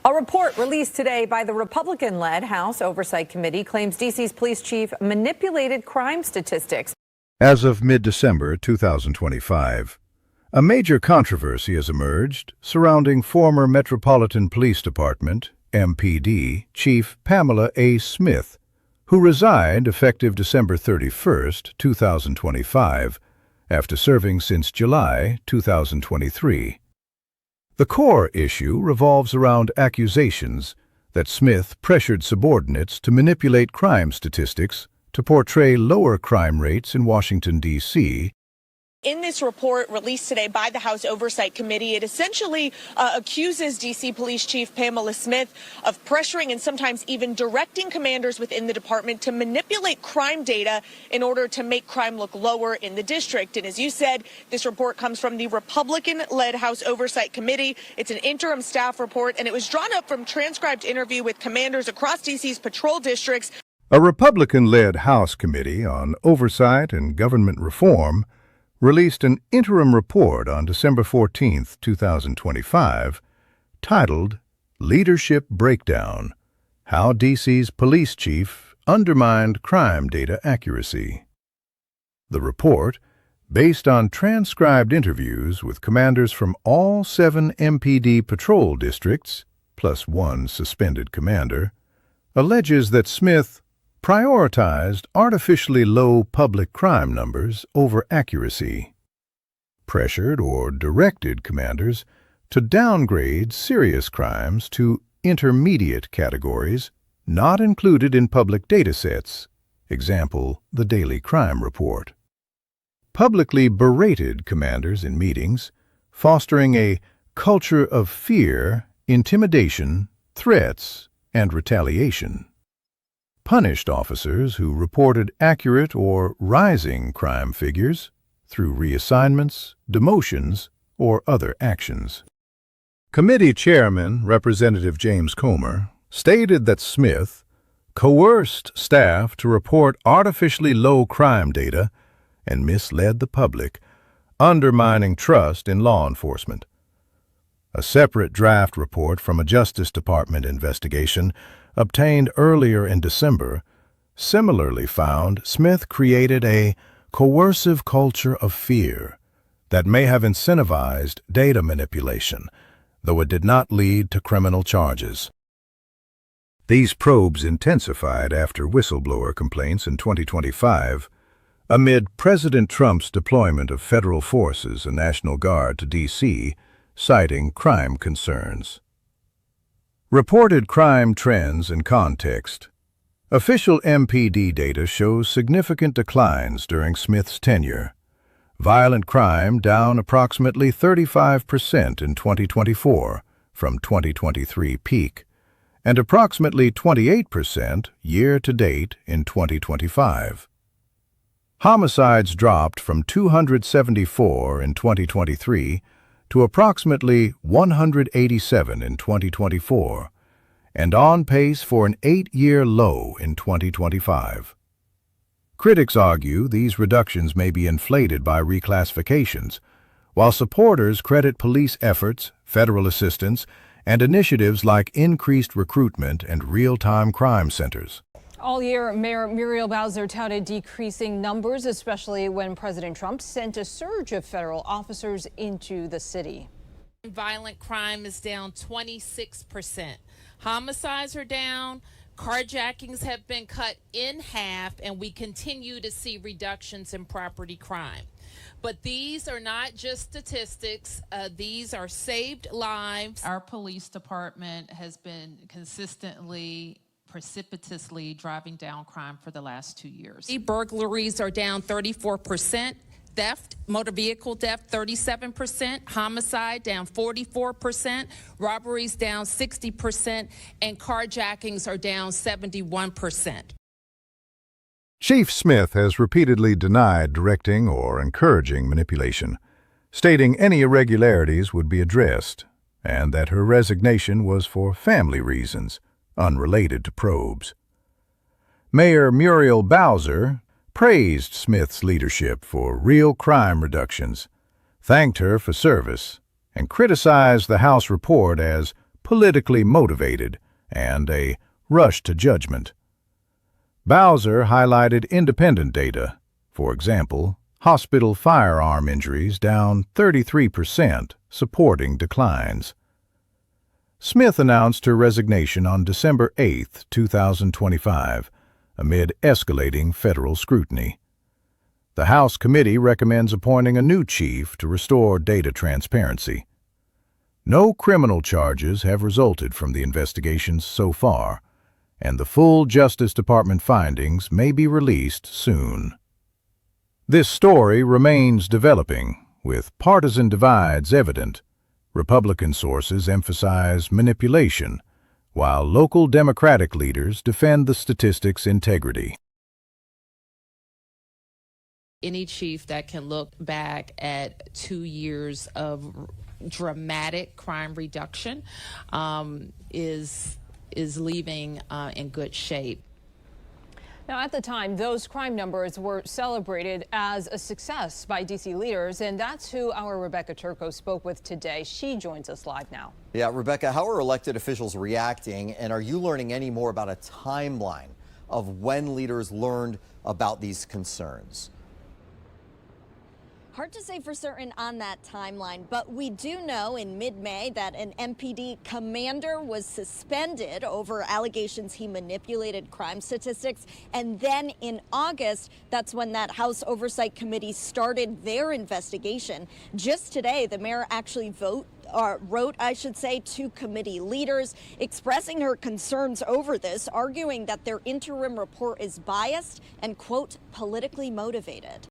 A report released today by the Republican-led House Oversight Committee claims D.C.'s police chief manipulated crime statistics. As of mid-December 2025, a major controversy has emerged surrounding former Metropolitan Police Department, MPD, Chief Pamela A. Smith, who resigned effective December 31, 2025, after serving since July 2023. The core issue revolves around accusations that Smith pressured subordinates to manipulate crime statistics to portray lower crime rates in Washington, D.C. In this report released today by the House Oversight Committee, it essentially accuses D.C. Police Chief Pamela Smith of pressuring and sometimes even directing commanders within the department to manipulate crime data in order to make crime look lower in the district. And as you said, this report comes from the Republican-led House Oversight Committee. It's an interim staff report, and it was drawn up from transcribed interview with commanders across D.C.'s patrol districts. A Republican-led House Committee on Oversight and Government Reform released an interim report on December 14, 2025, titled Leadership Breakdown: How D.C.'s Police Chief Undermined Crime Data Accuracy. The report, based on transcribed interviews with commanders from all 7 MPD patrol districts, plus 1 suspended commander, alleges that Smith prioritized artificially low public crime numbers over accuracy, pressured or directed commanders to downgrade serious crimes to intermediate categories not included in public datasets, example, the Daily Crime Report, publicly berated commanders in meetings, fostering a culture of fear, intimidation, threats, and retaliation, punished officers who reported accurate or rising crime figures through reassignments, demotions, or other actions. Committee Chairman Representative James Comer stated that Smith coerced staff to report artificially low crime data and misled the public, undermining trust in law enforcement. A separate draft report from a Justice Department investigation obtained earlier in December similarly found Smith created a coercive culture of fear that may have incentivized data manipulation, though it did not lead to criminal charges. These probes intensified after whistleblower complaints in 2025, amid President Trump's deployment of federal forces and National Guard to D.C., citing crime concerns. Reported crime trends and context. Official MPD data shows significant declines during Smith's tenure. Violent crime down approximately 35% in 2024 from 2023 peak, and approximately 28% year-to-date in 2025. Homicides dropped from 274 in 2023 to approximately 187 in 2024, and on pace for an 8-year low in 2025. Critics argue these reductions may be inflated by reclassifications, while supporters credit police efforts, federal assistance, and initiatives like increased recruitment and real-time crime centers. All year, Mayor Muriel Bowser touted decreasing numbers, especially when President Trump sent a surge of federal officers into the city. Violent crime is down 26%. Homicides are down. Carjackings have been cut in half, and we continue to see reductions in property crime. But these are not just statistics. These are saved lives. Our police department has been precipitously driving down crime for the last 2 years. Burglaries are down 34%. Theft, motor vehicle theft, 37%. Homicide down 44%. Robberies down 60%. And carjackings are down 71%. Chief Smith has repeatedly denied directing or encouraging manipulation, stating any irregularities would be addressed, and that her resignation was for family reasons, unrelated to probes. Mayor Muriel Bowser praised Smith's leadership for real crime reductions, thanked her for service, and criticized the House report as politically motivated and a rush to judgment. Bowser highlighted independent data. For example, hospital firearm injuries down 33%, supporting declines. Smith announced her resignation on December 8, 2025, amid escalating federal scrutiny. The House committee recommends appointing a new chief to restore data transparency. No criminal charges have resulted from the investigations so far, and the full Justice Department findings may be released soon. This story remains developing, with partisan divides evident. Republican sources emphasize manipulation, while local Democratic leaders defend the statistics' integrity. Any chief that can look back at 2 years of dramatic crime reduction is leaving in good shape. Now, at the time, those crime numbers were celebrated as a success by D.C. leaders, and that's who our Rebecca Turco spoke with today. She joins us live now. Yeah, Rebecca, how are elected officials reacting, and are you learning any more about a timeline of when leaders learned about these concerns? Hard to say for certain on that timeline, but we do know in mid-May that an MPD commander was suspended over allegations he manipulated crime statistics. And then in August, that's when that House Oversight Committee started their investigation. Just today, the mayor actually wrote, to committee leaders expressing her concerns over this, arguing that their interim report is biased and, quote, politically motivated.